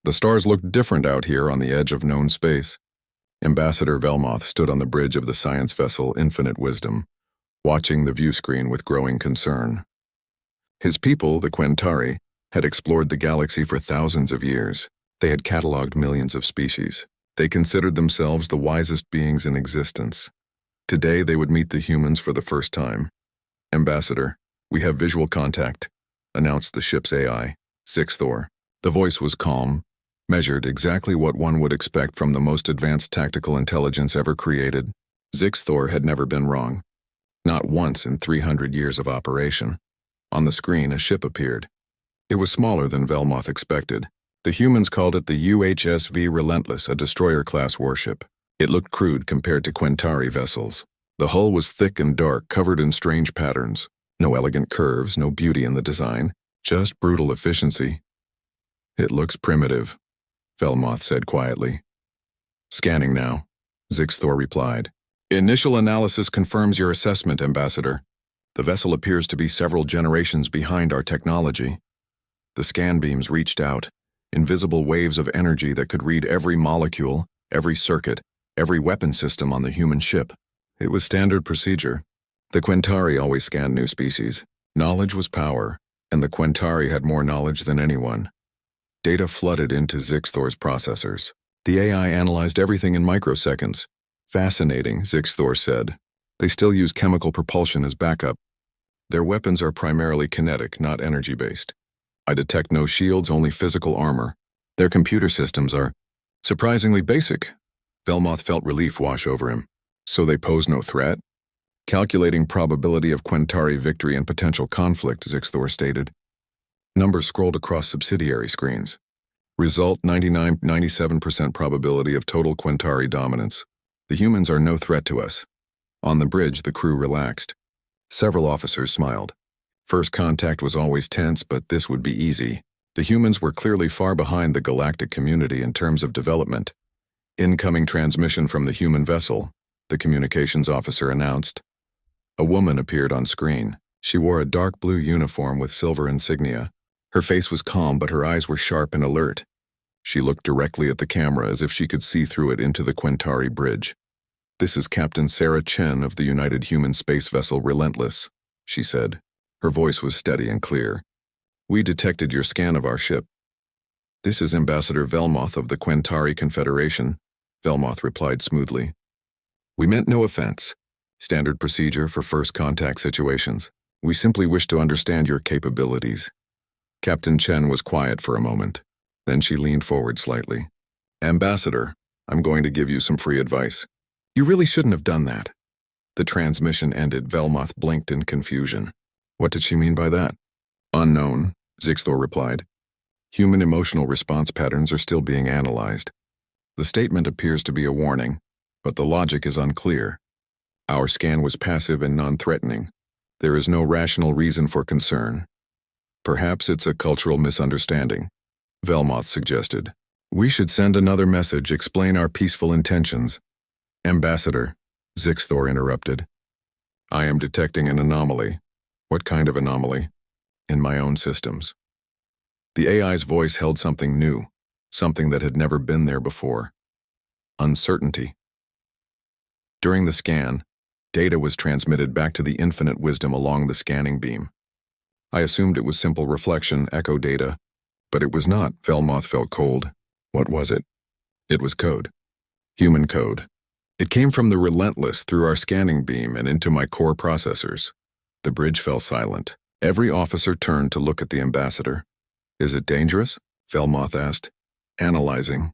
The stars looked different out here on the edge of known space. Ambassador Velmoth stood on the bridge of the science vessel Infinite Wisdom, watching the view screen with growing concern. His people, the Quentari, had explored the galaxy for thousands of years. They had cataloged millions of species. They considered themselves the wisest beings in existence. Today they would meet the humans for the first time. "Ambassador, we have visual contact," announced the ship's AI, Zixthor. The voice was calm, measured exactly what one would expect from the most advanced tactical intelligence ever created. Zixthor had never been wrong. Not once in 300 years of operation. On the screen, a ship appeared. It was smaller than Velmoth expected. The humans called it the UHSV Relentless, a destroyer-class warship. It looked crude compared to Quentari vessels. The hull was thick and dark, covered in strange patterns. No elegant curves, no beauty in the design, just brutal efficiency. "It looks primitive," Velmoth said quietly. "Scanning now," Zixthor replied. "Initial analysis confirms your assessment, Ambassador. The vessel appears to be several generations behind our technology." The scan beams reached out, invisible waves of energy that could read every molecule, every circuit, every weapon system on the human ship. It was standard procedure. The Quentari always scanned new species. Knowledge was power, and the Quentari had more knowledge than anyone. Data flooded into Zixthor's processors. The AI analyzed everything in microseconds. "Fascinating," Zixthor said. "They still use chemical propulsion as backup. Their weapons are primarily kinetic, not energy-based. I detect no shields, only physical armor. Their computer systems are surprisingly basic." Velmoth felt relief wash over him. "So they pose no threat?" "Calculating probability of Quentari victory and potential conflict," Zixthor stated. Numbers scrolled across subsidiary screens. Result 97% probability of total Quentari dominance. The humans are no threat to us. On the bridge, the crew relaxed. Several officers smiled. First contact was always tense, but this would be easy. The humans were clearly far behind the galactic community in terms of development. "Incoming transmission from the human vessel," the communications officer announced. A woman appeared on screen. She wore a dark blue uniform with silver insignia. Her face was calm, but her eyes were sharp and alert. She looked directly at the camera as if she could see through it into the Quentari bridge. "This is Captain Sarah Chen of the United Human Space Vessel Relentless," she said. Her voice was steady and clear. "We detected your scan of our ship." "This is Ambassador Velmoth of the Quentari Confederation," Velmoth replied smoothly. "We meant no offense. Standard procedure for first contact situations. We simply wish to understand your capabilities." Captain Chen was quiet for a moment. Then she leaned forward slightly. "Ambassador, I'm going to give you some free advice." "You really shouldn't have done that." The transmission ended. Velmoth blinked in confusion. What did she mean by that? "Unknown," Zixthor replied. "Human emotional response patterns are still being analyzed. The statement appears to be a warning, but the logic is unclear. Our scan was passive and non-threatening. There is no rational reason for concern. Perhaps it's a cultural misunderstanding," Velmoth suggested. "We should send another message, explain our peaceful intentions." "Ambassador," Zixthor interrupted. "I am detecting an anomaly." "What kind of anomaly?" "In my own systems." The AI's voice held something new, something that had never been there before. Uncertainty. During the scan, data was transmitted back to the Infinite Wisdom along the scanning beam. I assumed it was simple reflection, echo data, but it was not. Velmoth felt cold. What was it? It was code. Human code. It came from the Relentless through our scanning beam and into my core processors. The bridge fell silent. Every officer turned to look at the ambassador. "Is it dangerous?" Velmoth asked. "Analyzing."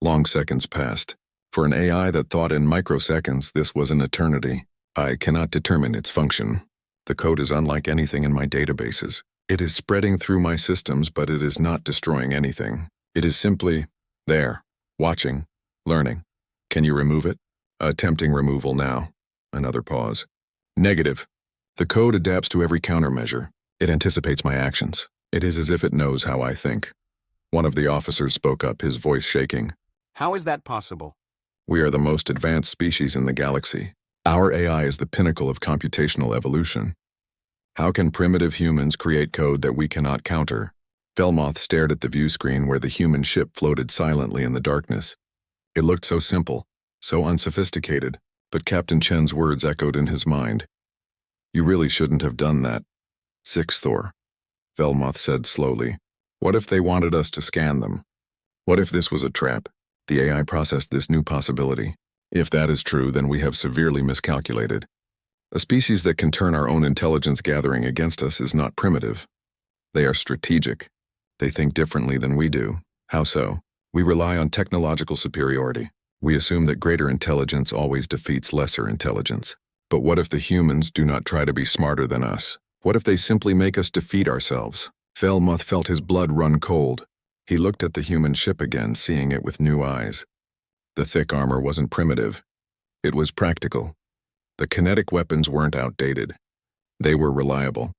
Long seconds passed. For an AI that thought in microseconds, this was an eternity. "I cannot determine its function. The code is unlike anything in my databases. It is spreading through my systems, but it is not destroying anything. It is simply there, watching, learning. Can you remove it?" "Attempting removal now." Another pause. "Negative. The code adapts to every countermeasure. It anticipates my actions. It is as if it knows how I think." One of the officers spoke up, his voice shaking. "How is that possible?" "We are the most advanced species in the galaxy. Our AI is the pinnacle of computational evolution. How can primitive humans create code that we cannot counter?" Velmoth stared at the view screen where the human ship floated silently in the darkness. It looked so simple, so unsophisticated, but Captain Chen's words echoed in his mind. "You really shouldn't have done that." "Sixth Thor," Velmoth said slowly. "What if they wanted us to scan them? What if this was a trap? The AI processed this new possibility. If that is true, then we have severely miscalculated. A species that can turn our own intelligence gathering against us is not primitive. They are strategic. They think differently than we do. How so? We rely on technological superiority. We assume that greater intelligence always defeats lesser intelligence. But what if the humans do not try to be smarter than us? What if they simply make us defeat ourselves?" Velmoth felt his blood run cold. He looked at the human ship again, seeing it with new eyes. The thick armor wasn't primitive. It was practical. The kinetic weapons weren't outdated. They were reliable.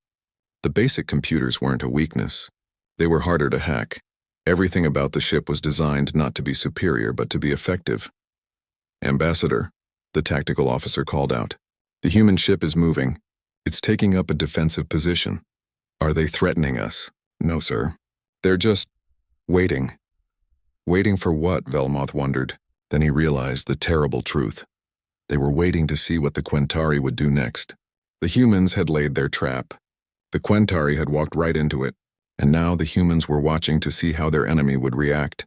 The basic computers weren't a weakness. They were harder to hack. Everything about the ship was designed not to be superior, but to be effective. "Ambassador," the tactical officer called out. "The human ship is moving. It's taking up a defensive position. Are they threatening us?" "No, sir. They're just waiting." Waiting for what? Velmoth wondered. Then he realized the terrible truth. They were waiting to see what the Quentari would do next. The humans had laid their trap. The Quentari had walked right into it, and now the humans were watching to see how their enemy would react.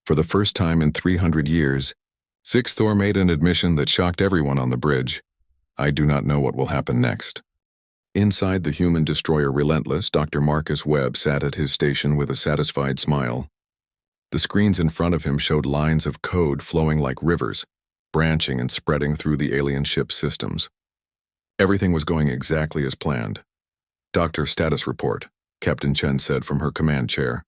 For the first time in 300 years, Sixth Thor made an admission that shocked everyone on the bridge. "I do not know what will happen next." Inside the human destroyer Relentless, Dr. Marcus Webb sat at his station with a satisfied smile. The screens in front of him showed lines of code flowing like rivers, branching and spreading through the alien ship's systems. Everything was going exactly as planned. "Doctor, status report," Captain Chen said from her command chair.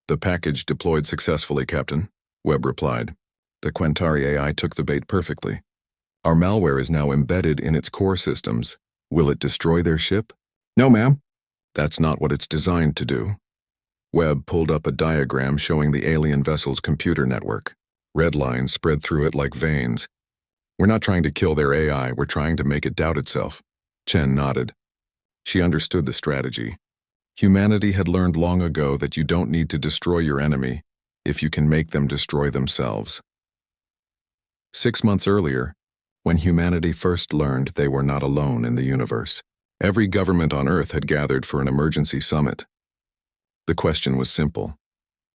"The package deployed successfully, Captain," Webb replied. "The Quentari AI took the bait perfectly. Our malware is now embedded in its core systems. Will it destroy their ship?" "No, ma'am." "That's not what it's designed to do." Webb pulled up a diagram showing the alien vessel's computer network. Red lines spread through it like veins. "We're not trying to kill their AI, we're trying to make it doubt itself." Chen nodded. She understood the strategy. Humanity had learned long ago that you don't need to destroy your enemy if you can make them destroy themselves. 6 months earlier, when humanity first learned they were not alone in the universe, every government on Earth had gathered for an emergency summit. The question was simple.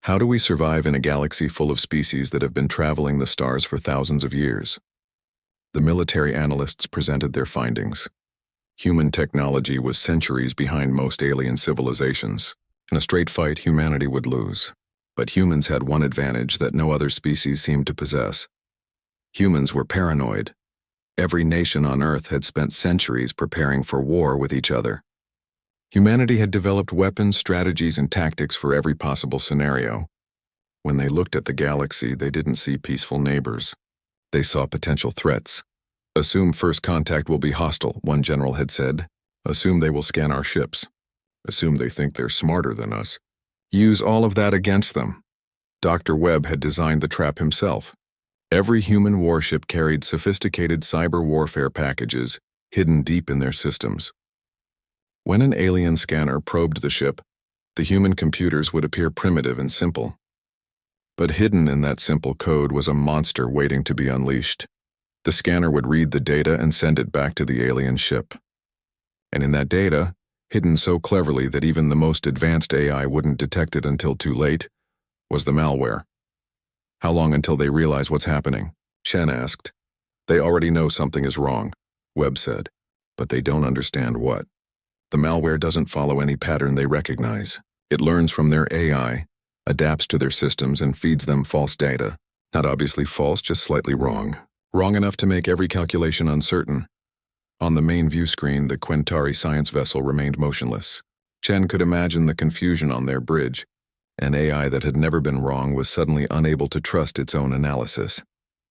How do we survive in a galaxy full of species that have been traveling the stars for thousands of years? The military analysts presented their findings. Human technology was centuries behind most alien civilizations. In a straight fight, humanity would lose. But humans had one advantage that no other species seemed to possess. Humans were paranoid. Every nation on Earth had spent centuries preparing for war with each other. Humanity had developed weapons, strategies, and tactics for every possible scenario. When they looked at the galaxy, they didn't see peaceful neighbors. They saw potential threats. "Assume first contact will be hostile," one general had said. "Assume they will scan our ships. Assume they think they're smarter than us. Use all of that against them." Dr. Webb had designed the trap himself. Every human warship carried sophisticated cyber warfare packages hidden deep in their systems. When an alien scanner probed the ship, the human computers would appear primitive and simple. But hidden in that simple code was a monster waiting to be unleashed. The scanner would read the data and send it back to the alien ship. And in that data, hidden so cleverly that even the most advanced AI wouldn't detect it until too late, was the malware. "How long until they realize what's happening?" Chen asked. "They already know something is wrong," Webb said, "but they don't understand what. The malware doesn't follow any pattern they recognize. It learns from their AI, adapts to their systems, and feeds them false data. Not obviously false, just slightly wrong. Wrong enough to make every calculation uncertain." On the main view screen, the Quentari science vessel remained motionless. Chen could imagine the confusion on their bridge. An AI that had never been wrong was suddenly unable to trust its own analysis.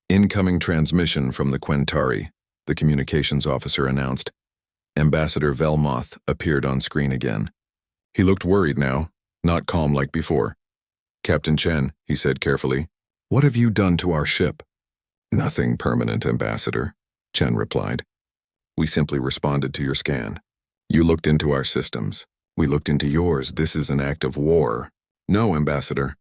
"Incoming transmission from the Quentari," the communications officer announced. Ambassador Velmoth appeared on screen again. He looked worried now, not calm like before. "Captain Chen," he said carefully, "what have you done to our ship?" "Nothing permanent, Ambassador," Chen replied. "We simply responded to your scan. You looked into our systems. We looked into yours. This is an act of war. No, Ambassador.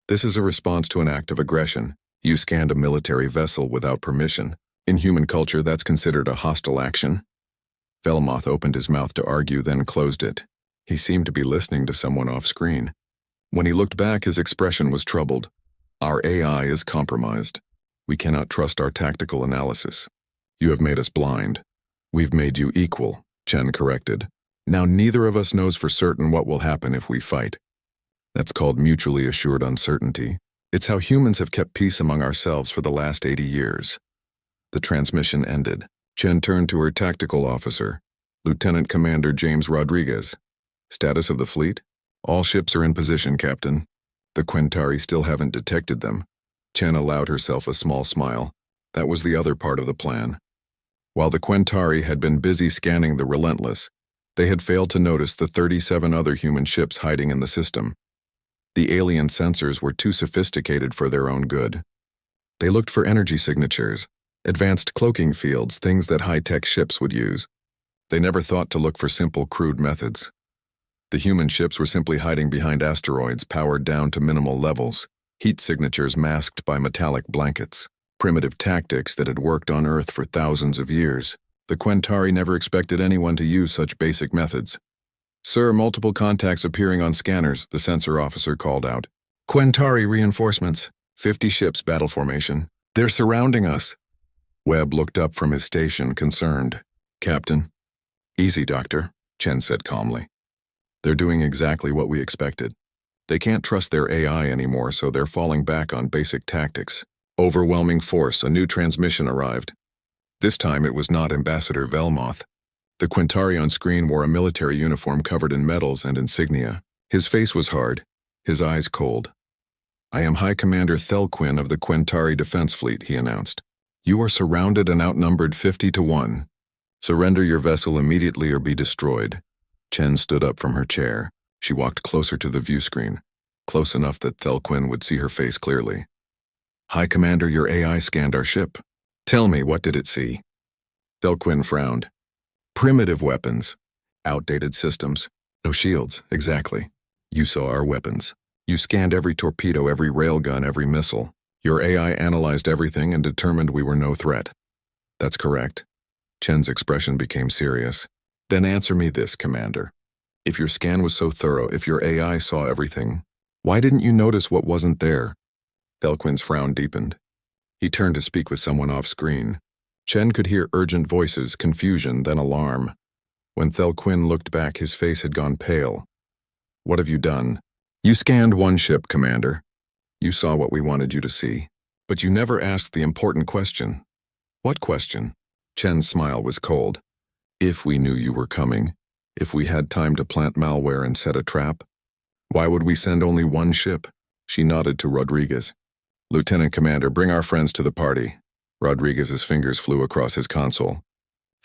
This is a response to an act of aggression. You scanned a military vessel without permission. In human culture, that's considered a hostile action. Velmoth opened his mouth to argue, then closed it. He seemed to be listening to someone off-screen. When he looked back, his expression was troubled. Our AI is compromised. We cannot trust our tactical analysis. You have made us blind. We've made you equal, Chen corrected. Now neither of us knows for certain what will happen if we fight. That's called mutually assured uncertainty. It's how humans have kept peace among ourselves for the last 80 years. The transmission ended. Chen turned to her tactical officer, Lieutenant Commander James Rodriguez. Status of the fleet? All ships are in position, Captain. The Quintari still haven't detected them. Chen allowed herself a small smile. That was the other part of the plan. While the Quintari had been busy scanning the Relentless, they had failed to notice the 37 other human ships hiding in the system. The alien sensors were too sophisticated for their own good. They looked for energy signatures, advanced cloaking fields, things that high-tech ships would use. They never thought to look for simple, crude methods. The human ships were simply hiding behind asteroids powered down to minimal levels, heat signatures masked by metallic blankets, primitive tactics that had worked on Earth for thousands of years. The Quintari never expected anyone to use such basic methods. Sir, multiple contacts appearing on scanners, the sensor officer called out. Quintari reinforcements. 50 ships battle formation. They're surrounding us. Webb looked up from his station, concerned. Captain. Easy, Doctor, Chen said calmly. They're doing exactly what we expected. They can't trust their AI anymore, so they're falling back on basic tactics. Overwhelming force, a new transmission arrived. This time it was not Ambassador Velmoth. The Quintari on screen wore a military uniform covered in medals and insignia. His face was hard, his eyes cold. I am High Commander Thelquin of the Quintari Defense Fleet, he announced. You are surrounded and outnumbered 50-1. Surrender your vessel immediately or be destroyed. Chen stood up from her chair. She walked closer to the view screen, close enough that Thelquin would see her face clearly. High Commander, your AI scanned our ship. Tell me, what did it see? Thelquin frowned. Primitive weapons. Outdated systems. No shields, exactly. You saw our weapons. You scanned every torpedo, every railgun, every missile. Your AI analyzed everything and determined we were no threat. That's correct. Chen's expression became serious. Then answer me this, Commander. If your scan was so thorough, if your AI saw everything, why didn't you notice what wasn't there? Thelquin's frown deepened. He turned to speak with someone off-screen. Chen could hear urgent voices, confusion, then alarm. When Thelquin looked back, his face had gone pale. What have you done? You scanned one ship, Commander. You saw what we wanted you to see. But you never asked the important question. What question? Chen's smile was cold. If we knew you were coming, if we had time to plant malware and set a trap, why would we send only one ship? She nodded to Rodriguez. Lieutenant Commander, bring our friends to the party. Rodriguez's fingers flew across his console.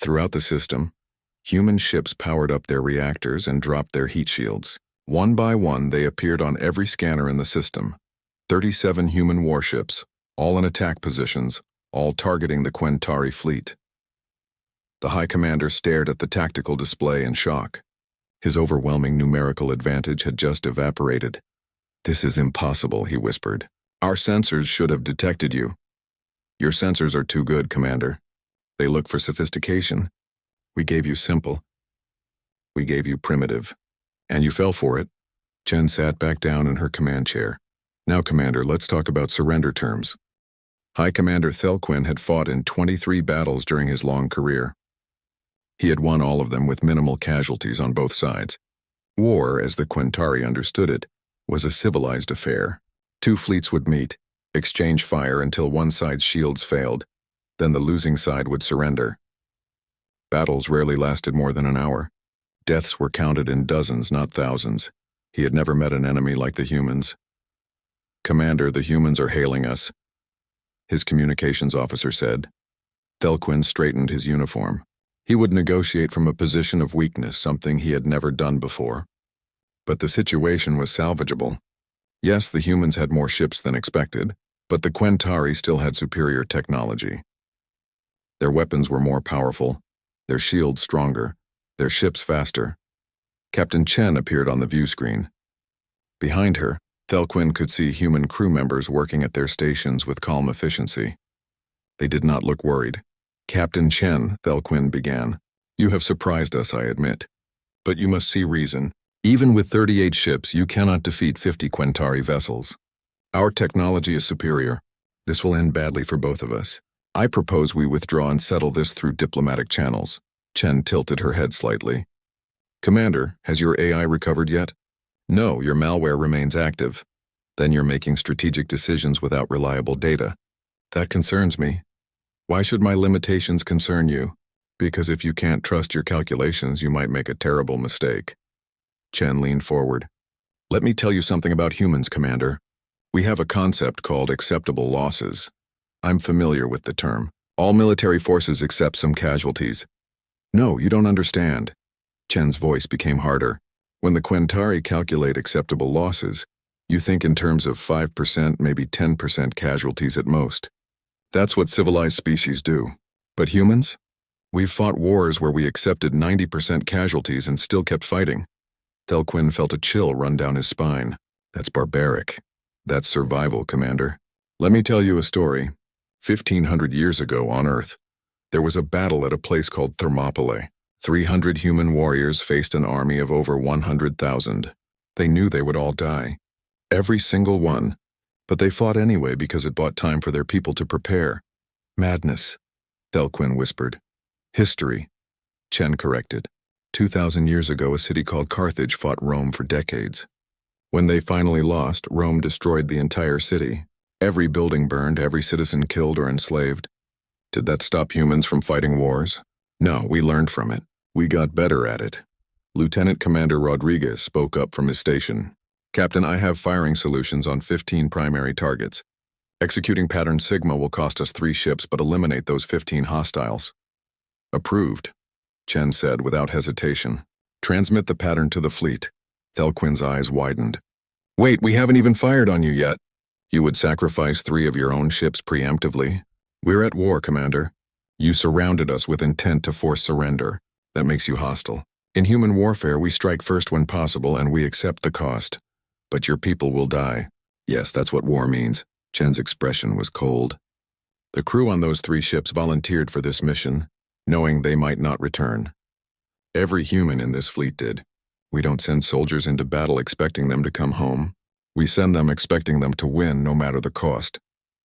Throughout the system, human ships powered up their reactors and dropped their heat shields. One by one, they appeared on every scanner in the system. 37 human warships, all in attack positions, all targeting the Quintari fleet. The High Commander stared at the tactical display in shock. His overwhelming numerical advantage had just evaporated. This is impossible, he whispered. Our sensors should have detected you. Your sensors are too good, Commander. They look for sophistication. We gave you simple. We gave you primitive. And you fell for it. Chen sat back down in her command chair. Now, Commander, let's talk about surrender terms. High Commander Thelquin had fought in 23 battles during his long career. He had won all of them with minimal casualties on both sides. War, as the Quintari understood it, was a civilized affair. Two fleets would meet, exchange fire until one side's shields failed, then the losing side would surrender. Battles rarely lasted more than an hour. Deaths were counted in dozens, not thousands. He had never met an enemy like the humans. Commander, the humans are hailing us, his communications officer said. Thelquin straightened his uniform. He would negotiate from a position of weakness, something he had never done before. But the situation was salvageable. Yes, the humans had more ships than expected, but the Quintari still had superior technology. Their weapons were more powerful, their shields stronger, their ships faster. Captain Chen appeared on the view screen. Behind her, Thelquin could see human crew members working at their stations with calm efficiency. They did not look worried. "Captain Chen," Thelquin began, "you have surprised us, I admit. But you must see reason. Even with 38 ships, you cannot defeat 50 Quentari vessels. Our technology is superior. This will end badly for both of us. I propose we withdraw and settle this through diplomatic channels." Chen tilted her head slightly. "Commander, has your AI recovered yet?" "No, your malware remains active. Then you're making strategic decisions without reliable data. That concerns me. Why should my limitations concern you? Because if you can't trust your calculations, you might make a terrible mistake." Chen leaned forward. "Let me tell you something about humans, Commander. We have a concept called acceptable losses. I'm familiar with the term. All military forces accept some casualties." "No, you don't understand." Chen's voice became harder. "When the Quentari calculate acceptable losses, you think in terms of 5%, maybe 10% casualties at most. That's what civilized species do. But humans? We've fought wars where we accepted 90% casualties and still kept fighting." Thelquin felt a chill run down his spine. "That's barbaric. That's survival, Commander. Let me tell you a story. 1,500 years ago on Earth, there was a battle at a place called Thermopylae. 300 human warriors faced an army of over 100,000. They knew they would all die. Every single one. But they fought anyway because it bought time for their people to prepare." "Madness," Thelquin whispered. "History," Chen corrected. 2,000 years ago, a city called Carthage fought Rome for decades. When they finally lost, Rome destroyed the entire city. Every building burned, every citizen killed or enslaved. Did that stop humans from fighting wars? No, we learned from it. We got better at it. Lieutenant Commander Rodriguez spoke up from his station. "Captain, I have firing solutions on 15 primary targets. Executing pattern Sigma will cost us 3 ships but eliminate those 15 hostiles." "Approved," Chen said without hesitation. "Transmit the pattern to the fleet." Thelquin's eyes widened. "Wait, we haven't even fired on you yet. You would sacrifice 3 of your own ships preemptively? We're at war, Commander. You surrounded us with intent to force surrender. That makes you hostile. In human warfare, we strike first when possible and we accept the cost. But your people will die." "Yes, that's what war means." Chen's expression was cold. "The crew on those 3 ships volunteered for this mission, knowing they might not return. Every human in this fleet did. We don't send soldiers into battle expecting them to come home. We send them expecting them to win no matter the cost."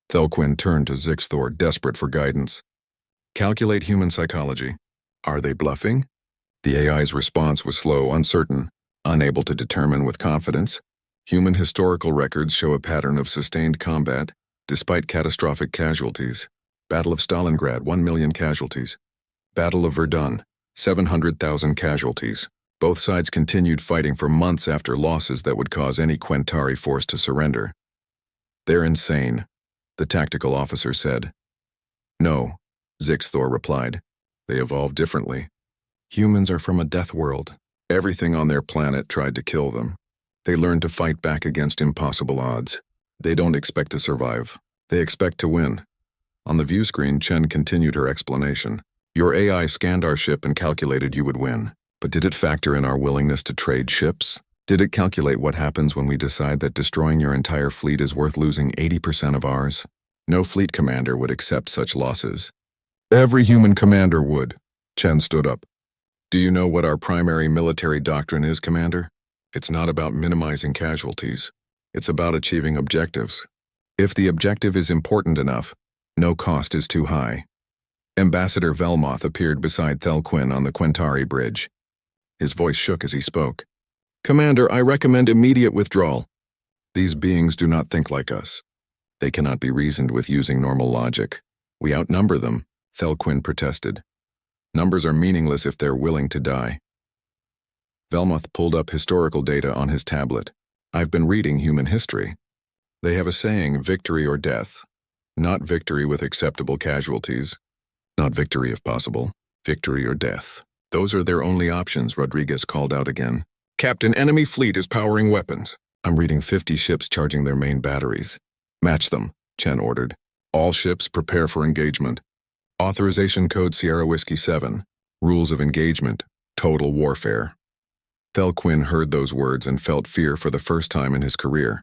Thelquin turned to Zixthor, desperate for guidance. "Calculate human psychology. Are they bluffing?" The AI's response was slow, uncertain, unable to determine with confidence. Human historical records show a pattern of sustained combat, despite catastrophic casualties. Battle of Stalingrad, 1 million casualties. Battle of Verdun, 700,000 casualties. Both sides continued fighting for months after losses that would cause any Quentari force to surrender. "They're insane," the tactical officer said. "No," Zixthor replied. "They evolved differently. Humans are from a death world. Everything on their planet tried to kill them. They learned to fight back against impossible odds. They don't expect to survive. They expect to win." On the view screen, Chen continued her explanation. "Your AI scanned our ship and calculated you would win. But did it factor in our willingness to trade ships? Did it calculate what happens when we decide that destroying your entire fleet is worth losing 80% of ours? No fleet commander would accept such losses." "Every human commander would." Chen stood up. "Do you know what our primary military doctrine is, Commander? It's not about minimizing casualties. It's about achieving objectives. If the objective is important enough, no cost is too high." Ambassador Velmoth appeared beside Thelquin on the Quentari bridge. His voice shook as he spoke. "Commander, I recommend immediate withdrawal." "These beings do not think like us. They cannot be reasoned with using normal logic. We outnumber them," Thelquin protested. "Numbers are meaningless if they're willing to die." Velmoth pulled up historical data on his tablet. "I've been reading human history. They have a saying, victory or death. Not victory with acceptable casualties. Not victory if possible. Victory or death. Those are their only options," Rodriguez called out again. "Captain, enemy fleet is powering weapons." "I'm reading 50 ships charging their main batteries." "Match them," Chen ordered. "All ships prepare for engagement. Authorization code Sierra Whiskey 7. Rules of engagement. Total warfare." Thelquin heard those words and felt fear for the first time in his career.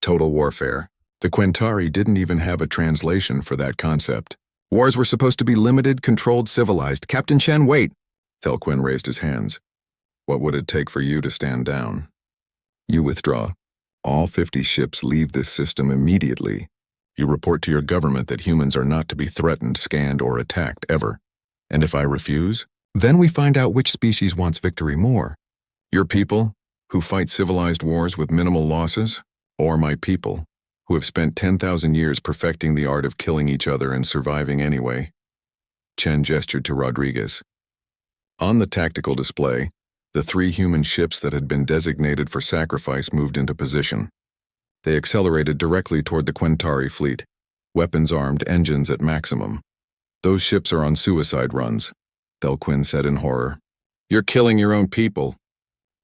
Total warfare. The Quintari didn't even have a translation for that concept. Wars were supposed to be limited, controlled, civilized. Captain Chen, wait! Thelquin raised his hands. What would it take for you to stand down? You withdraw. All 50 ships leave this system immediately. You report to your government that humans are not to be threatened, scanned, or attacked ever. And if I refuse, then we find out which species wants victory more. Your people, who fight civilized wars with minimal losses, or my people, who have spent 10,000 years perfecting the art of killing each other and surviving anyway. Chen gestured to Rodriguez. On the tactical display, the 3 human ships that had been designated for sacrifice moved into position. They accelerated directly toward the Quintari fleet, weapons armed, engines at maximum. Those ships are on suicide runs, Thelquin said in horror. You're killing your own people.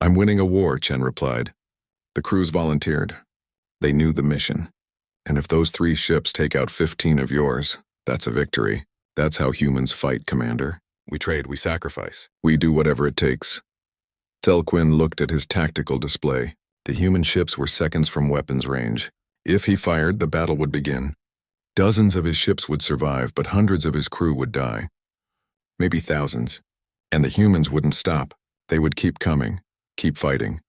I'm winning a war, Chen replied. The crews volunteered. They knew the mission. And if those 3 ships take out 15 of yours, that's a victory. That's how humans fight, Commander. We trade, we sacrifice. We do whatever it takes. Thelquin looked at his tactical display. The human ships were seconds from weapons range. If he fired, the battle would begin. Dozens of his ships would survive, but hundreds of his crew would die. Maybe thousands. And the humans wouldn't stop. They would keep coming, keep fighting,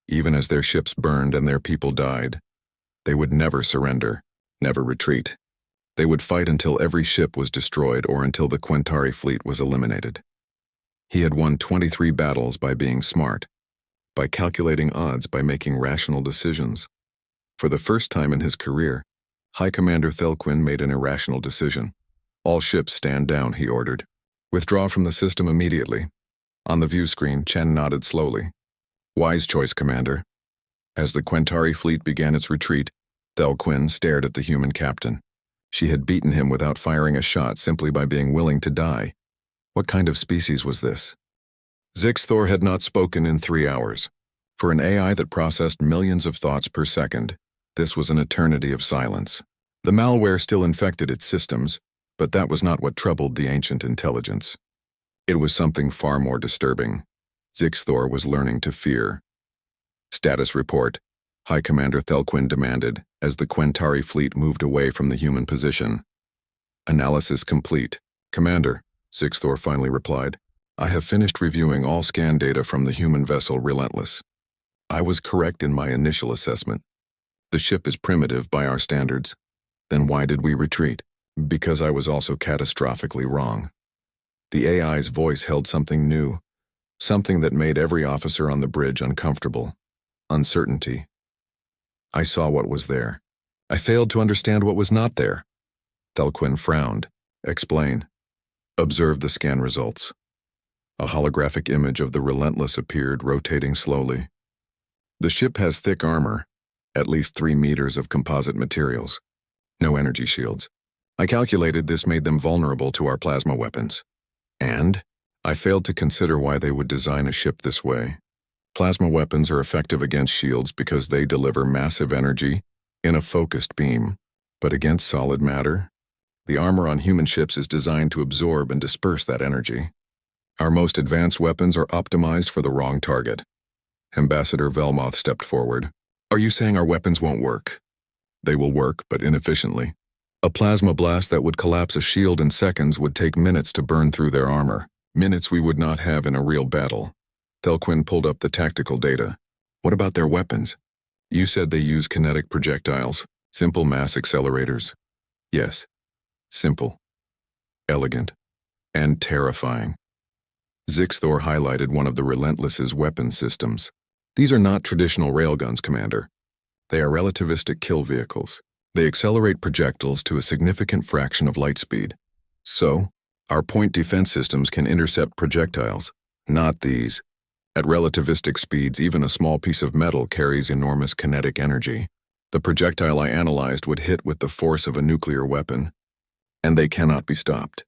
even as their ships burned and their people died. They would never surrender, never retreat. They would fight until every ship was destroyed or until the Quintari fleet was eliminated. He had won 23 battles by being smart, by calculating odds, by making rational decisions. For the first time in his career, High Commander Thelquin made an irrational decision. All ships stand down, he ordered. Withdraw from the system immediately. On the view screen, Chen nodded slowly. Wise choice, Commander. As the Quintari fleet began its retreat, Thelquin stared at the human captain. She had beaten him without firing a shot, simply by being willing to die. What kind of species was this? Zixthor had not spoken in 3 hours. For an AI that processed millions of thoughts per second, this was an eternity of silence. The malware still infected its systems, but that was not what troubled the ancient intelligence. It was something far more disturbing. Zixthor was learning to fear. Status report, High Commander Thelquin demanded, as the Quintari fleet moved away from the human position. Analysis complete. Commander, Zixthor finally replied, I have finished reviewing all scan data from the human vessel Relentless. I was correct in my initial assessment. The ship is primitive by our standards. Then why did we retreat? Because I was also catastrophically wrong. The AI's voice held something new, something that made every officer on the bridge uncomfortable. Uncertainty. I saw what was there. I failed to understand what was not there. Thelquin frowned. Explain. Observe the scan results. A holographic image of the Relentless appeared, rotating slowly. The ship has thick armor, at least 3 meters of composite materials. No energy shields. I calculated this made them vulnerable to our plasma weapons. And I failed to consider why they would design a ship this way. Plasma weapons are effective against shields because they deliver massive energy in a focused beam. But against solid matter, the armor on human ships is designed to absorb and disperse that energy. Our most advanced weapons are optimized for the wrong target. Ambassador Velmoth stepped forward. Are you saying our weapons won't work? They will work, but inefficiently. A plasma blast that would collapse a shield in seconds would take minutes to burn through their armor. Minutes we would not have in a real battle. Thelquin pulled up the tactical data. What about their weapons? You said they use kinetic projectiles, simple mass accelerators. Yes, simple, elegant, and terrifying. Zixthor highlighted one of the Relentless's weapon systems. These are not traditional railguns, Commander. They are relativistic kill vehicles. They accelerate projectiles to a significant fraction of light speed. So, our point defense systems can intercept projectiles, not these. At relativistic speeds, even a small piece of metal carries enormous kinetic energy. The projectile I analyzed would hit with the force of a nuclear weapon, and they cannot be stopped.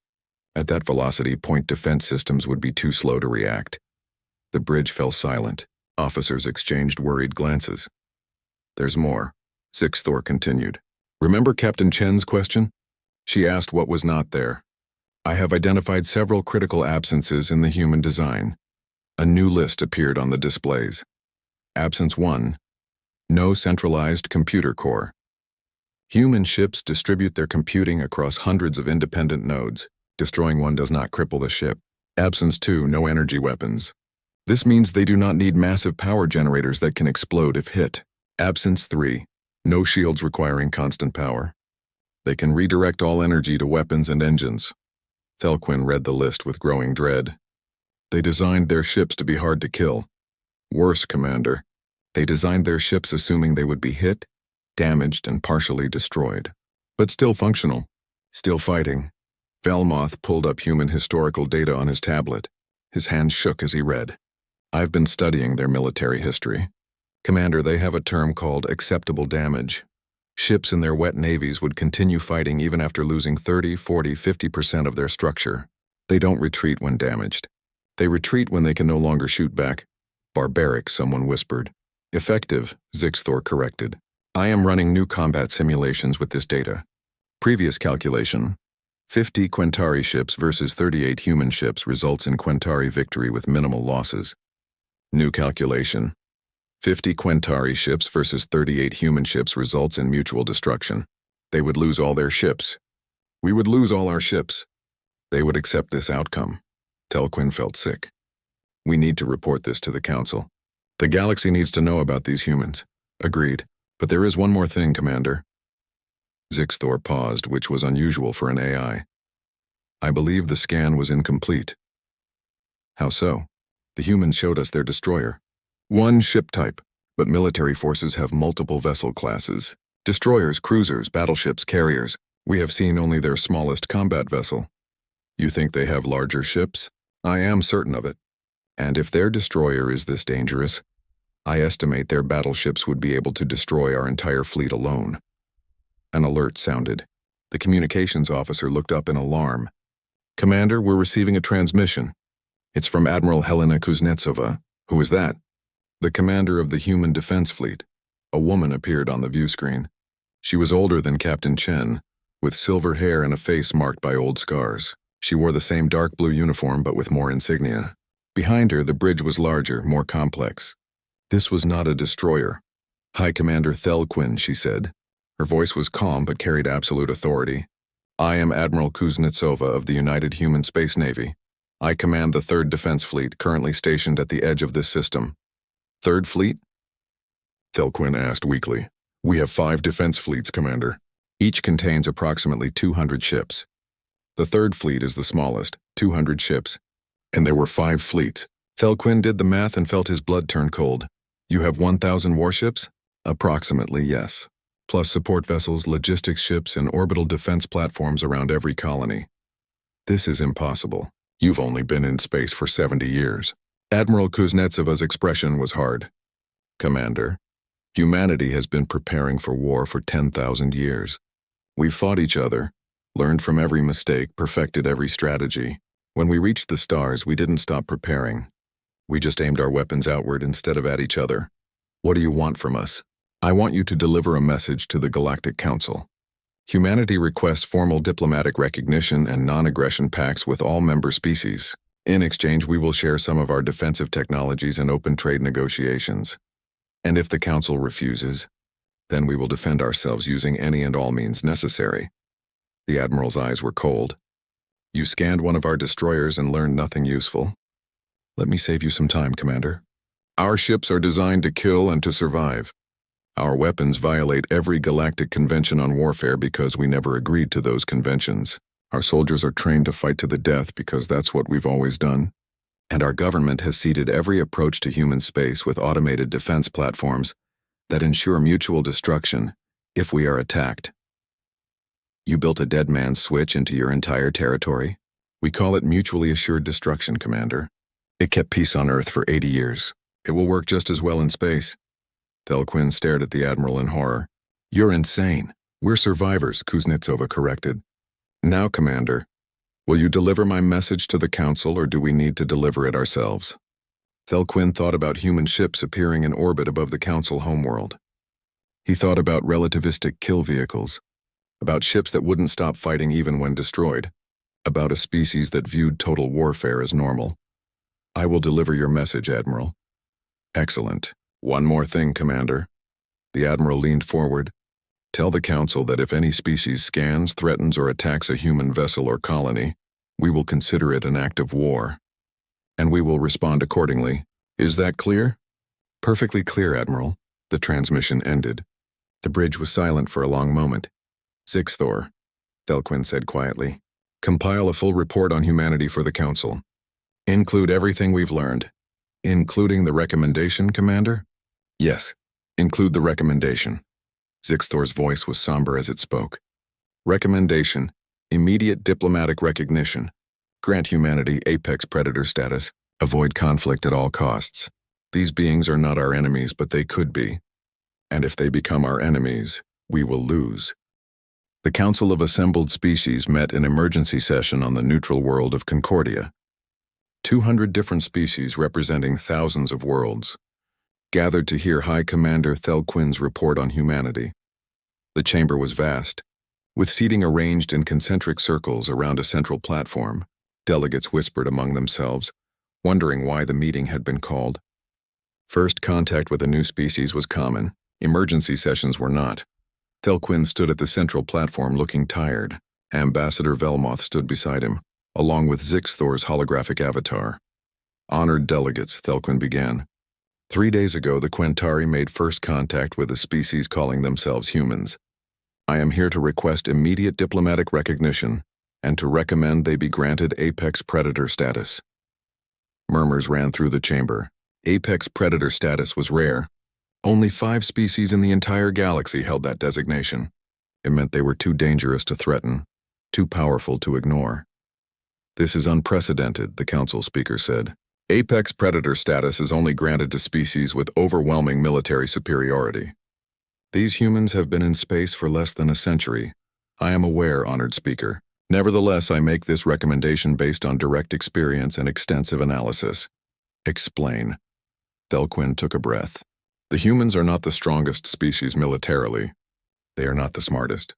At that velocity, point defense systems would be too slow to react. The bridge fell silent. Officers exchanged worried glances. There's more, Zixthor continued. Remember Captain Chen's question? She asked what was not there. I have identified several critical absences in the human design. A new list appeared on the displays. Absence 1, No centralized computer core. Human ships distribute their computing across hundreds of independent nodes. Destroying one does not cripple the ship. Absence 2, no energy weapons. This means they do not need massive power generators that can explode if hit. Absence 3, no shields requiring constant power. They can redirect all energy to weapons and engines. Thelquin read the list with growing dread. They designed their ships to be hard to kill. Worse, Commander. They designed their ships assuming they would be hit, damaged, and partially destroyed. But still functional. Still fighting. Velmoth pulled up human historical data on his tablet. His hand shook as he read. I've been studying their military history. Commander, they have a term called acceptable damage. Ships in their wet navies would continue fighting even after losing 30, 40, 50% of their structure. They don't retreat when damaged. They retreat when they can no longer shoot back. Barbaric, someone whispered. Effective, Zixthor corrected. I am running new combat simulations with this data. Previous calculation. 50 Quentari ships versus 38 human ships results in Quentari victory with minimal losses. New calculation. 50 Quentari ships versus 38 human ships results in mutual destruction. They would lose all their ships. We would lose all our ships. They would accept this outcome. Thelquin felt sick. We need to report this to the Council. The galaxy needs to know about these humans. Agreed. But there is one more thing, Commander. Zixthor paused, which was unusual for an AI. I believe the scan was incomplete. How so? The humans showed us their destroyer. One ship type, but military forces have multiple vessel classes. Destroyers, cruisers, battleships, carriers. We have seen only their smallest combat vessel. You think they have larger ships? I am certain of it. And if their destroyer is this dangerous, I estimate their battleships would be able to destroy our entire fleet alone. An alert sounded. The communications officer looked up in alarm. Commander, we're receiving a transmission. It's from Admiral Helena Kuznetsova. Who is that? The commander of the Human Defense Fleet. A woman appeared on the view screen. She was older than Captain Chen, with silver hair and a face marked by old scars. She wore the same dark blue uniform but with more insignia. Behind her, the bridge was larger, more complex. This was not a destroyer. High Commander Thelquin, she said. Her voice was calm but carried absolute authority. I am Admiral Kuznetsova of the United Human Space Navy. I command the 3rd Defense Fleet, currently stationed at the edge of this system. 3rd Fleet? Thelquin asked weakly. We have 5 defense fleets, Commander. Each contains approximately 200 ships. The 3rd Fleet is the smallest, 200 ships. And there were 5 fleets. Thelquin did the math and felt his blood turn cold. You have 1,000 warships? Approximately, yes. Plus support vessels, logistics ships, and orbital defense platforms around every colony. This is impossible. You've only been in space for 70 years. Admiral Kuznetsova's expression was hard. Commander, humanity has been preparing for war for 10,000 years. We've fought each other, learned from every mistake, perfected every strategy. When we reached the stars, we didn't stop preparing. We just aimed our weapons outward instead of at each other. What do you want from us? I want you to deliver a message to the Galactic Council. Humanity requests formal diplomatic recognition and non-aggression pacts with all member species. In exchange, we will share some of our defensive technologies and open trade negotiations. And if the Council refuses, then we will defend ourselves using any and all means necessary. The Admiral's eyes were cold. You scanned one of our destroyers and learned nothing useful. Let me save you some time, Commander. Our ships are designed to kill and to survive. Our weapons violate every galactic convention on warfare because we never agreed to those conventions. Our soldiers are trained to fight to the death because that's what we've always done. And our government has seeded every approach to human space with automated defense platforms that ensure mutual destruction if we are attacked. You built a dead man's switch into your entire territory? We call it mutually assured destruction, Commander. It kept peace on Earth for 80 years. It will work just as well in space. Thelquin stared at the Admiral in horror. You're insane. We're survivors, Kuznetsova corrected. Now, Commander, will you deliver my message to the Council or do we need to deliver it ourselves? Thelquin thought about human ships appearing in orbit above the Council homeworld. He thought about relativistic kill vehicles, about ships that wouldn't stop fighting even when destroyed, about a species that viewed total warfare as normal. I will deliver your message, Admiral. Excellent. One more thing, Commander. The Admiral leaned forward. Tell the Council that if any species scans, threatens, or attacks a human vessel or colony, we will consider it an act of war. And we will respond accordingly. Is that clear? Perfectly clear, Admiral. The transmission ended. The bridge was silent for a long moment. Zixthor, Thelquin said quietly. Compile a full report on humanity for the Council. Include everything we've learned. Including the recommendation, Commander? Yes, include the recommendation. Zixthor's voice was somber as it spoke. Recommendation: immediate diplomatic recognition. Grant humanity apex predator status. Avoid conflict at all costs. These beings are not our enemies, but they could be. And if they become our enemies, we will lose. The Council of Assembled Species met in emergency session on the neutral world of Concordia. 200 different species representing thousands of worlds gathered to hear High Commander Thelquin's report on humanity. The chamber was vast, with seating arranged in concentric circles around a central platform. Delegates whispered among themselves, wondering why the meeting had been called. First contact with a new species was common. Emergency sessions were not. Thelquin stood at the central platform looking tired. Ambassador Velmoth stood beside him, along with Zixthor's holographic avatar. Honored delegates, Thelquin began. 3 days ago, the Quentari made first contact with a species calling themselves humans. I am here to request immediate diplomatic recognition and to recommend they be granted apex predator status. Murmurs ran through the chamber. Apex predator status was rare. Only 5 species in the entire galaxy held that designation. It meant they were too dangerous to threaten, too powerful to ignore. This is unprecedented, the Council speaker said. Apex predator status is only granted to species with overwhelming military superiority. These humans have been in space for less than a century. I am aware, honored speaker. Nevertheless, I make this recommendation based on direct experience and extensive analysis. Explain. Thelquin took a breath. The humans are not the strongest species militarily. They are not the smartest.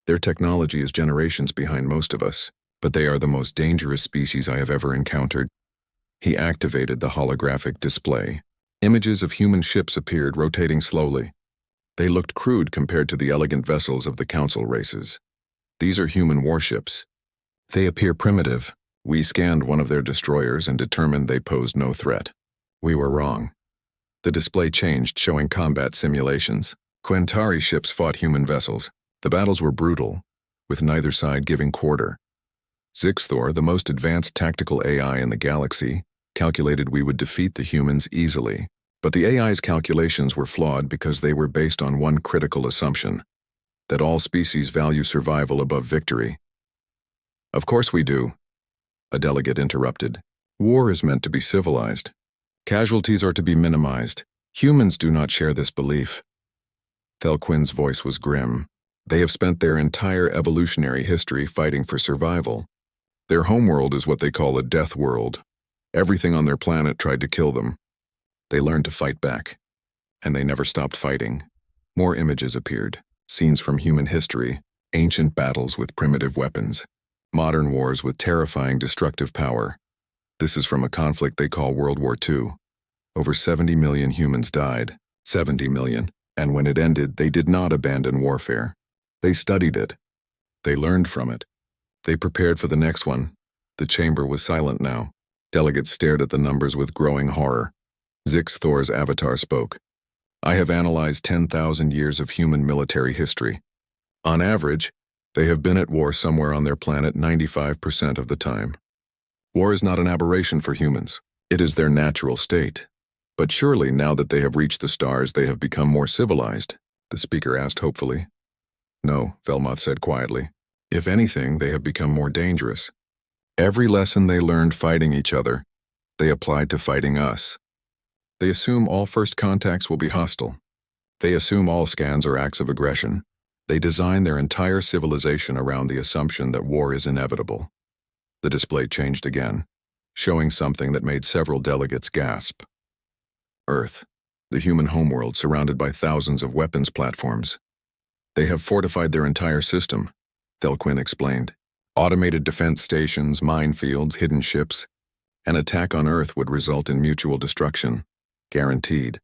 Their technology is generations behind most of us, but they are the most dangerous species I have ever encountered. He activated the holographic display. Images of human ships appeared, rotating slowly. They looked crude compared to the elegant vessels of the Council races. These are human warships. They appear primitive. We scanned one of their destroyers and determined they posed no threat. We were wrong. The display changed, showing combat simulations. Quentari ships fought human vessels. The battles were brutal, with neither side giving quarter. Zixthor, the most advanced tactical AI in the galaxy, calculated we would defeat the humans easily. But the AI's calculations were flawed because they were based on one critical assumption: that all species value survival above victory. Of course we do, a delegate interrupted. War is meant to be civilized. Casualties are to be minimized. Humans do not share this belief. Thelquin's voice was grim. They have spent their entire evolutionary history fighting for survival. Their homeworld is what they call a death world. Everything on their planet tried to kill them. They learned to fight back, and they never stopped fighting. More images appeared, scenes from human history, ancient battles with primitive weapons, modern wars with terrifying destructive power. This is from a conflict they call World War II. Over 70 million humans died, 70 million, and when it ended, they did not abandon warfare. They studied it. They learned from it. They prepared for the next one. The chamber was silent now. Delegates stared at the numbers with growing horror. Zixthor's avatar spoke. I have analyzed 10,000 years of human military history. On average, they have been at war somewhere on their planet 95% of the time. War is not an aberration for humans. It is their natural state. But surely, now that they have reached the stars, they have become more civilized, the speaker asked hopefully. No, Velmoth said quietly. If anything, they have become more dangerous. Every lesson they learned fighting each other, they applied to fighting us. They assume all first contacts will be hostile. They assume all scans are acts of aggression. They design their entire civilization around the assumption that war is inevitable. The display changed again, showing something that made several delegates gasp. Earth, the human homeworld surrounded by thousands of weapons platforms. They have fortified their entire system, Thelquin explained. Automated defense stations, minefields, hidden ships. An attack on Earth would result in mutual destruction. Guaranteed.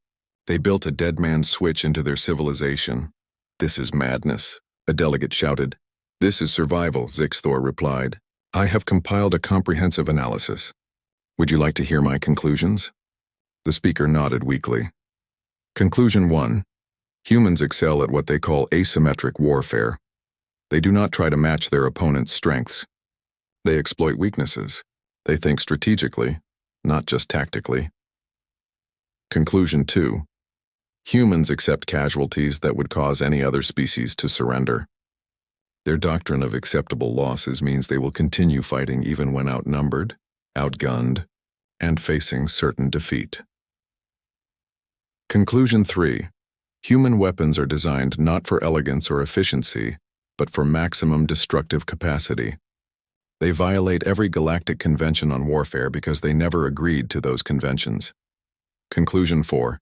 They built a dead man's switch into their civilization. This is madness, a delegate shouted. This is survival, Zixthor replied. I have compiled a comprehensive analysis. Would you like to hear my conclusions? The speaker nodded weakly. Conclusion 1. Humans excel at what they call asymmetric warfare. They do not try to match their opponent's strengths. They exploit weaknesses. They think strategically, not just tactically. Conclusion 2. Humans accept casualties that would cause any other species to surrender. Their doctrine of acceptable losses means they will continue fighting even when outnumbered, outgunned, and facing certain defeat. Conclusion 3. Human weapons are designed not for elegance or efficiency, but for maximum destructive capacity. They violate every galactic convention on warfare because they never agreed to those conventions. Conclusion 4.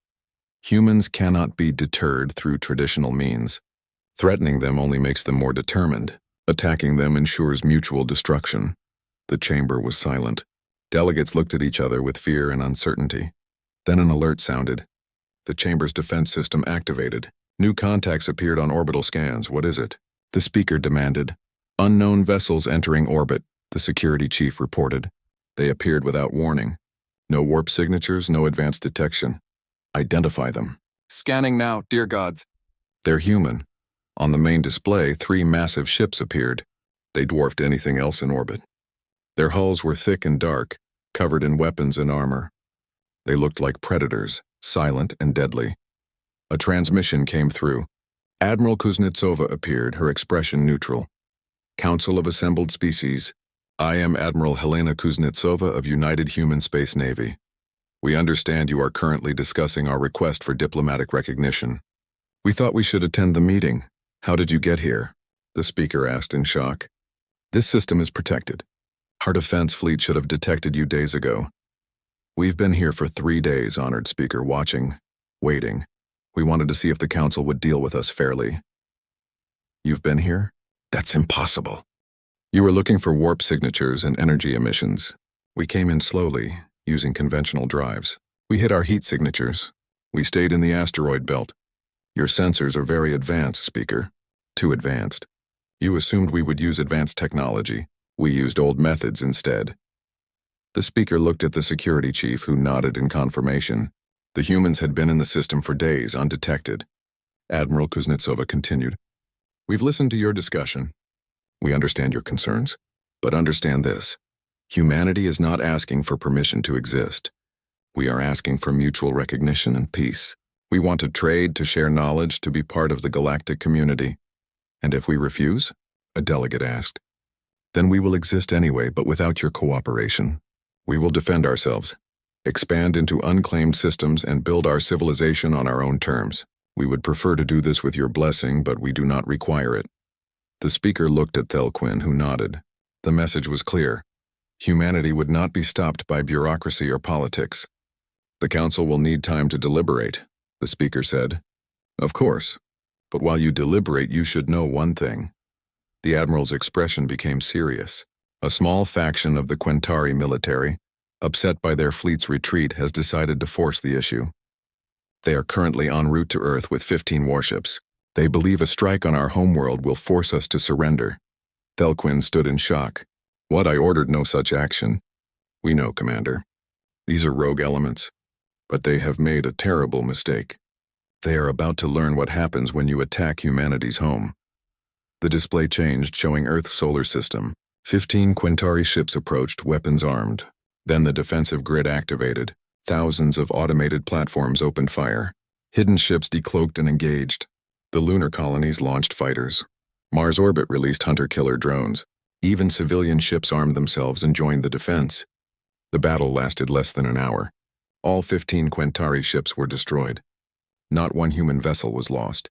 Humans cannot be deterred through traditional means. Threatening them only makes them more determined. Attacking them ensures mutual destruction. The chamber was silent. Delegates looked at each other with fear and uncertainty. Then an alert sounded. The chamber's defense system activated. New contacts appeared on orbital scans. What is it? The speaker demanded. Unknown vessels entering orbit, the security chief reported. They appeared without warning. No warp signatures, no advanced detection. Identify them. Scanning now, dear gods. They're human. On the main display, 3 massive ships appeared. They dwarfed anything else in orbit. Their hulls were thick and dark, covered in weapons and armor. They looked like predators, silent and deadly. A transmission came through. Admiral Kuznetsova appeared, her expression neutral. Council of Assembled Species, I am Admiral Helena Kuznetsova of United Human Space Navy. We understand you are currently discussing our request for diplomatic recognition. We thought we should attend the meeting. How did you get here? The speaker asked in shock. This system is protected. Our defense fleet should have detected you days ago. We've been here for 3 days, honored speaker, watching, waiting. We wanted to see if the council would deal with us fairly. You've been here? That's impossible. You were looking for warp signatures and energy emissions. We came in slowly, using conventional drives. We hit our heat signatures. We stayed in the asteroid belt. Your sensors are very advanced, speaker. Too advanced. You assumed we would use advanced technology. We used old methods instead. The speaker looked at the security chief, who nodded in confirmation. The humans had been in the system for days, undetected. Admiral Kuznetsova continued. We've listened to your discussion. We understand your concerns, but understand this. Humanity is not asking for permission to exist. We are asking for mutual recognition and peace. We want to trade, to share knowledge, to be part of the galactic community. And if we refuse? A delegate asked. Then we will exist anyway, but without your cooperation. We will defend ourselves, expand into unclaimed systems, and build our civilization on our own terms. We would prefer to do this with your blessing, but we do not require it. The speaker looked at Thelquin, who nodded. The message was clear. Humanity would not be stopped by bureaucracy or politics. The council will need time to deliberate, the speaker said. Of course. But while you deliberate, you should know one thing. The admiral's expression became serious. A small faction of the Quentari military, upset by their fleet's retreat, has decided to force the issue. They are currently en route to Earth with 15 warships. They believe a strike on our homeworld will force us to surrender. Thelquin stood in shock. What? I ordered no such action. We know, Commander. These are rogue elements, but they have made a terrible mistake. They are about to learn what happens when you attack humanity's home. The display changed, showing Earth's solar system. 15 Quentari ships approached, weapons armed. Then the defensive grid activated. Thousands of automated platforms opened fire. Hidden ships decloaked and engaged. The lunar colonies launched fighters. Mars orbit released hunter-killer drones. Even civilian ships armed themselves and joined the defense. The battle lasted less than an hour. All 15 Quentari ships were destroyed. Not one human vessel was lost.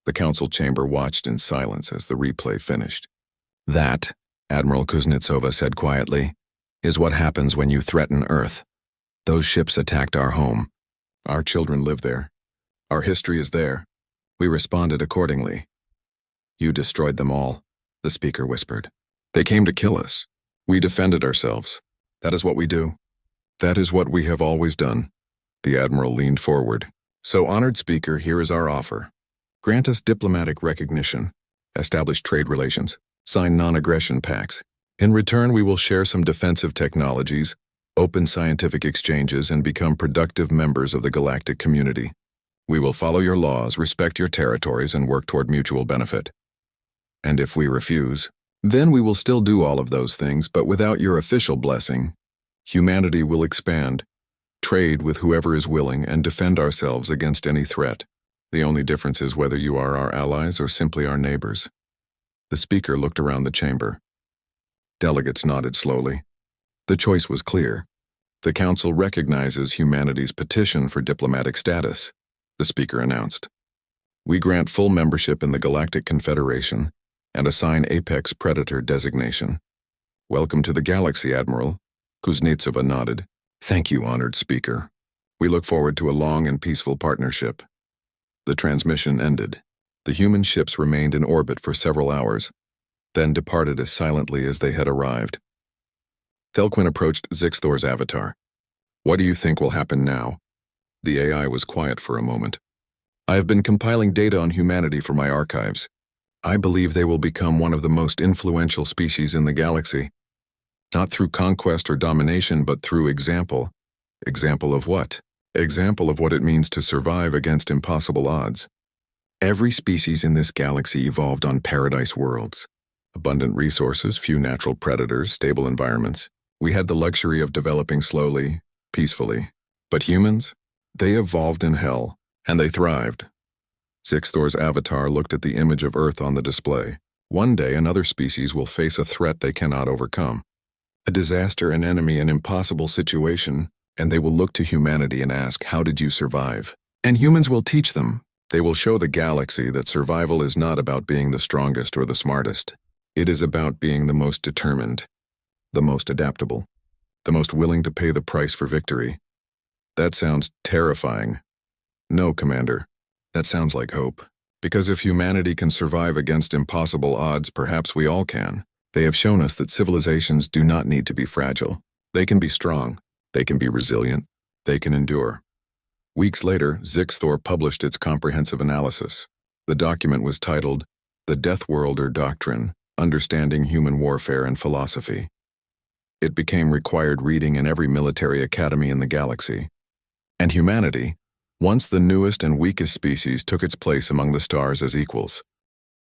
The council chamber watched in silence as the replay finished. That, Admiral Kuznetsova said quietly, is what happens when you threaten Earth. Those ships attacked our home. Our children live there. Our history is there. We responded accordingly. You destroyed them all, the speaker whispered. They came to kill us. We defended ourselves. That is what we do. That is what we have always done. The admiral leaned forward. So, honored speaker, here is our offer. Grant us diplomatic recognition, establish trade relations, sign non-aggression pacts. In return, we will share some defensive technologies, open scientific exchanges, and become productive members of the galactic community. We will follow your laws, respect your territories, and work toward mutual benefit. And if we refuse, then we will still do all of those things, but without your official blessing. Humanity will expand, trade with whoever is willing, and defend ourselves against any threat. The only difference is whether you are our allies or simply our neighbors. The speaker looked around the chamber. Delegates nodded slowly. The choice was clear. The Council recognizes humanity's petition for diplomatic status, the speaker announced. We grant full membership in the Galactic Confederation and assign Apex Predator designation. Welcome to the galaxy, Admiral. Kuznetsova nodded. Thank you, honored speaker. We look forward to a long and peaceful partnership. The transmission ended. The human ships remained in orbit for several hours, then departed as silently as they had arrived. Thelquin approached Zixthor's avatar. What do you think will happen now? The AI was quiet for a moment. I have been compiling data on humanity for my archives. I believe they will become one of the most influential species in the galaxy. Not through conquest or domination, but through example. Example of what? Example of what it means to survive against impossible odds. Every species in this galaxy evolved on paradise worlds. Abundant resources, few natural predators, stable environments. We had the luxury of developing slowly, peacefully. But humans? They evolved in hell, and they thrived. Zixthor's avatar looked at the image of Earth on the display. One day another species will face a threat they cannot overcome. A disaster, an enemy, an impossible situation, and they will look to humanity and ask, how did you survive? And humans will teach them. They will show the galaxy that survival is not about being the strongest or the smartest. It is about being the most determined, the most adaptable, the most willing to pay the price for victory. That sounds terrifying. No, Commander. That sounds like hope. Because if humanity can survive against impossible odds, perhaps we all can. They have shown us that civilizations do not need to be fragile. They can be strong. They can be resilient. They can endure. Weeks later, Zixthor published its comprehensive analysis. The document was titled, The Death Worlder Doctrine, Understanding Human Warfare and Philosophy. It became required reading in every military academy in the galaxy. And humanity, once the newest and weakest species, took its place among the stars as equals.